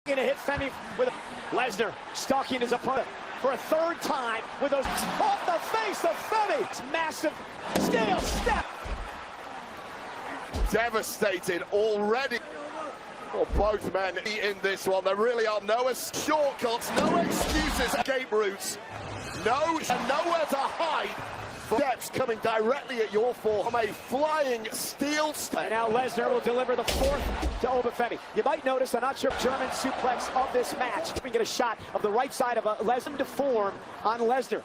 Gonna hit Femi with Lesnar stalking his opponent for a third time with those off the face of Femi. It's massive scale step. Devastated already. Well, both men in this one. There really are no shortcuts, no excuses, escape routes, nowhere to hide. Steps coming directly at your form. A flying steel step. And now Lesnar will deliver the fourth to Obafemi. You might notice, I'm not sure, German suplex of this match. We get a shot of the right side of Lesnar to form on Lesnar.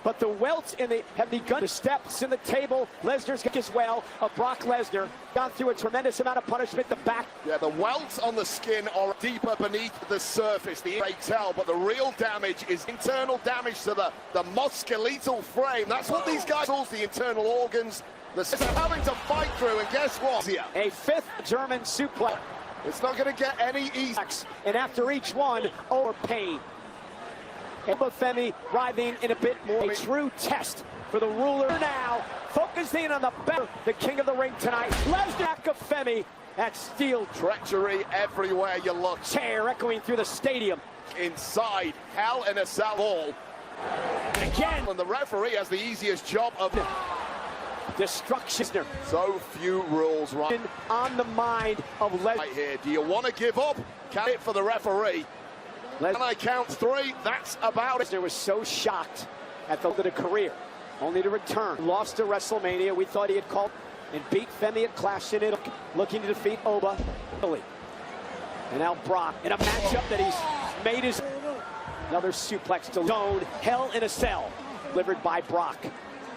But the welts have begun. The steps in the table. Lesnar's kick as well of Brock Lesnar. Gone through a tremendous amount of punishment. The back. Yeah, the welts on the skin are deeper beneath the surface. They tell, but the real damage is internal damage to the musculoskeletal frame. That's what these guys call the internal organs. They're having to fight through, and guess what? A fifth German suplex. It's not going to get any easier. And after each one, over pain. Obafemi writhing in a bit more. A true test for the ruler now. Focusing on the king of the ring tonight. Lesnar Obafemi. That steel treachery everywhere you look. Chair echoing through the stadium. Inside Hell in a Cell Hall. Again. And the referee has the easiest job of destruction. So few rules right on the mind of Lesnar. Right here. Do you want to give up? Count it for the referee. When I count three, that's about it. Lesnar was so shocked at the end of the career, only to return. Lost to WrestleMania. We thought he had called and beat Femi at Clash in it, looking to defeat Oba. And now Brock in a matchup that he's made his another suplex to Stone. Hell in a Cell, delivered by Brock.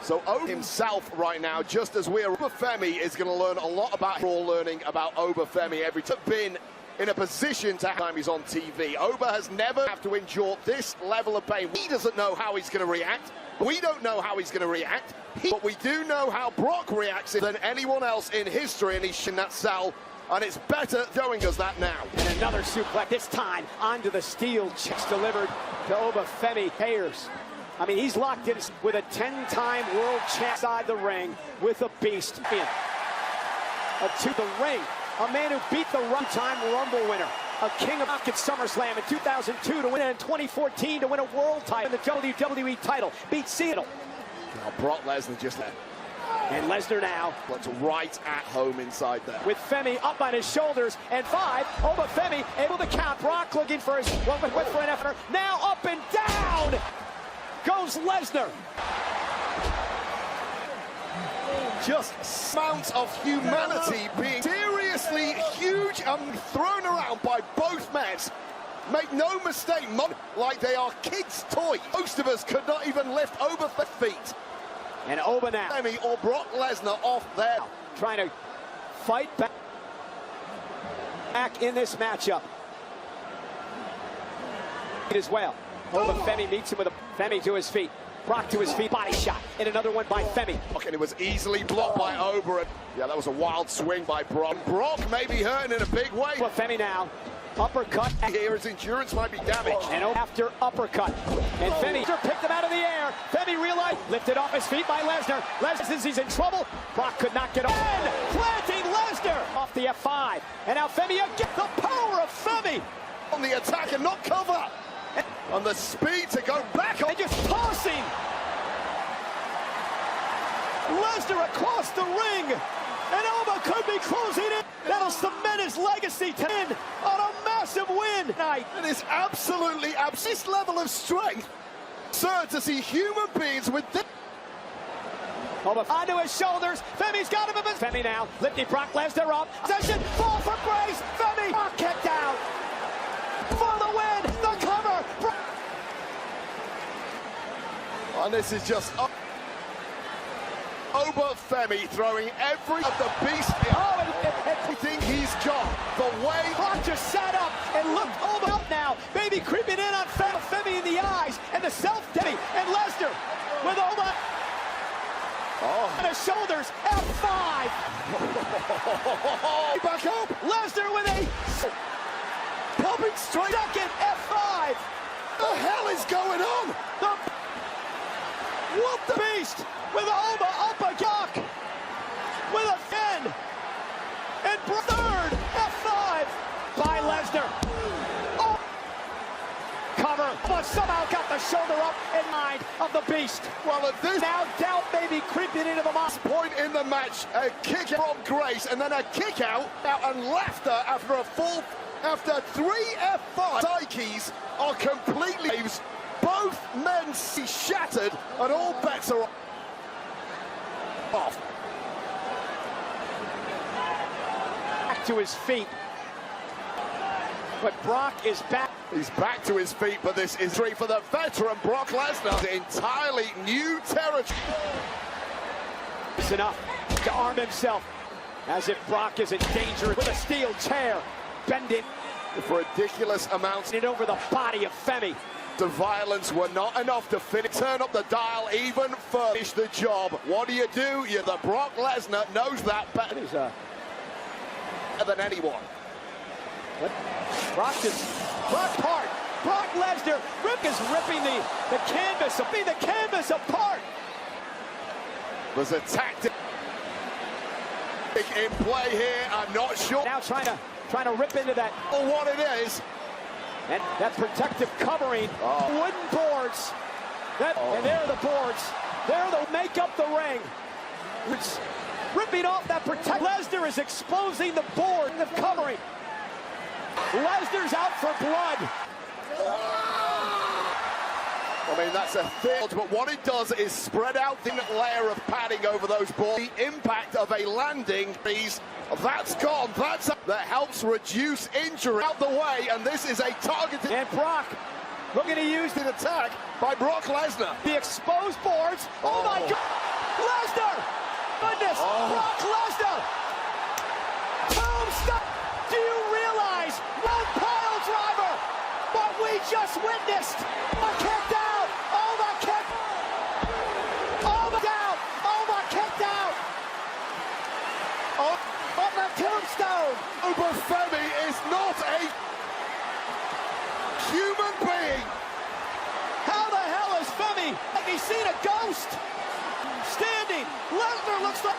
So Oba himself right now, just as Obafemi is going to learn a lot about. We're all learning about Obafemi every time. Been in a position to time he's on TV. Oba has never have to endure this level of pain. He doesn't know how he's going to react. We don't know how he's going to react. But we do know how Brock reacts than anyone else in history, and he's in that cell. And it's better showing us that now. And another suplex, this time onto the steel chest delivered to Obafemi. Payers. I mean, he's locked in with a 10-time world champ inside the ring with a beast in. To the ring. A man who beat the one-time Rumble winner, a king of rock at SummerSlam in 2002 to win it in 2014 to win a world title, the WWE title, beat Seattle. Now Brock Lesnar just there. And Lesnar now. Looks right at home inside there. With Femi up on his shoulders, and 5, Obafemi able to count. Brock looking for his whip for an effort. Now up and down goes Lesnar. Just amounts of humanity being seriously huge and thrown around by both men. Make no mistake, like they are kids' toys. Most of us could not even lift over their feet. And Oba now. Femi or Brock Lesnar off there. Trying to fight back in this matchup. As well. Obafemi meets him with a Femi to his feet. Brock to his feet, body shot, and another one by Femi. Okay, it was easily blocked by Oba. Yeah, that was a wild swing by Brock. Brock may be hurting in a big way. Well, Femi now, uppercut. Here his endurance might be damaged. And after uppercut, and Femi picked him out of the air. Femi realized, lifted off his feet by Lesnar. Lesnar says he's in trouble. Brock could not get off. And planting Lesnar off the F5. And now Femi again, the power of Femi. On the attack and not cover. On the speed to go back. And just tossing Lesnar across the ring. And Oba could be closing it. That'll cement his legacy to win on a massive win tonight. It is absolutely this level of strength. Absurd to see human beings with this. Oba onto his shoulders. Femi's got him. Femi now lifting Brock Lesnar up. Possession, fall for grace. Femi, Brock kicked out. For the win, the cover. And this is just Obafemi throwing every of the beast. Everything he's got. The way Brock just sat up and looked Oba up now. Maybe creeping in on Femi in the eyes. And the self-Femi and Lesnar with Oba on his shoulders. F5. Back up. Lesnar with a popping straight. Second F5. What the hell is going on? What the beast with Oba up a Brock with a 10 and third F5 by Lesnar. somehow got the shoulder up in mind of the Beast. Well, at this Now doubt maybe creeping into the mind. point in the match, a kick out from Grace, and then a kick out and laughter after a full, after 3 F5. Psyches are completely, both men see shattered, and all bets are off. Back to his feet. But Brock is back. He's back to his feet, but this is 3 for the veteran Brock Lesnar. Entirely new territory. It's enough to arm himself, as if Brock is in danger with a steel chair. Bend it For ridiculous amounts it over the body of Femi. The violence were not enough to finish. Turn up the dial even further. Finish the job. What do? You're the Brock Lesnar, knows that better than anyone. But Brock apart. Brock Lesnar is ripping the canvas apart. There's a tactic in play here. I'm not sure. Now trying to rip into that. Or what it is. And that protective covering, wooden boards. And there are the boards. There they'll make up the ring. It's ripping off that protect. Lesnar is exposing the board of covering. Lesnar's out for blood. I mean, that's a thing, but what it does is spread out the layer of padding over those boards. The impact of a landing piece, that's gone. That helps reduce injury out the way, and this is a targeted. And Brock looking to use An attack by Brock Lesnar. the exposed boards. Oh my God! Lesnar! Goodness! Brock Lesnar! Tombstone! Do you realize one pile driver? What we just witnessed? A kick down! Oh my kick! Oh my down! Oh my kick down! Oh, on the tombstone! Oba Femi is not a human being. How the hell is Femi? Have you seen a ghost? Standing. Lesnar looks like